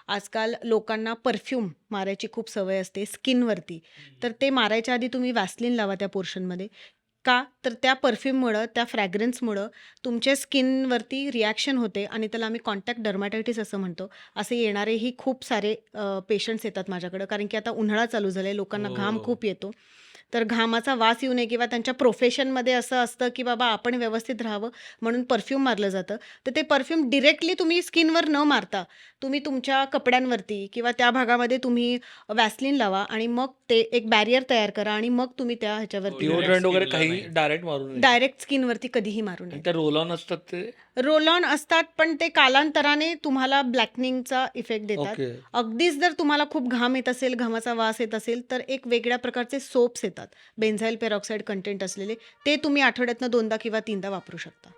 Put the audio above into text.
आजकाल लोकांना परफ्यूम मारायची खूप सवय असते स्किनवरती. तर ते मारायच्या आधी तुम्ही व्हॅसलीन लावा त्या पोर्शनमध्ये. का? तर त्या परफ्यूममुळं, त्या फ्रॅग्रन्समुळं तुमच्या स्किनवरती रिॲक्शन होते आणि त्याला आम्ही कॉन्टॅक्ट डर्मॅटायटिस असं म्हणतो. असे येणारेही खूप सारे पेशंट्स येतात माझ्याकडं. कारण की आता उन्हाळा चालू झाला आहे, लोकांना घाम हो. खूप येतो. तर घामाचा वास येऊ नये किंवा त्यांच्या प्रोफेशनमध्ये असं असतं, की बाबा आपण व्यवस्थित राहावं म्हणून परफ्यूम मारलं जातं. तर ते परफ्यूम डायरेक्टली तुम्ही स्किनवर न मारता, तुम्ही तुमच्या कपड्यांवरती किंवा त्या भागामध्ये तुम्ही व्हॅसलीन लावा आणि मग ते एक बॅरियर तयार करा आणि मग तुम्ही त्या हो, ह्याच्यावरती डिओड्रंट वगैरे स्किनला काही नाही. डायरेक्ट मारू नये. डायरेक्ट स्किनवरती कधीही मारू आणि नये. त्या रोल ऑन असतात ते? रोल ऑन असतात, पण ते कालांतराने तुम्हाला ब्लॅकनिंगचा इफेक्ट देतात. ओके. अगदीच जर तुम्हाला खूप घाम येत असेल, घामाचा वास येत असेल, तर एक वेगळ्या प्रकारचे सोप्स येतात, बेन्झाईल पेरॉक्साईड कंटेंट असलेले. ते तुम्ही आठवड्यातनं 2दा किंवा 3दा वापरू शकता.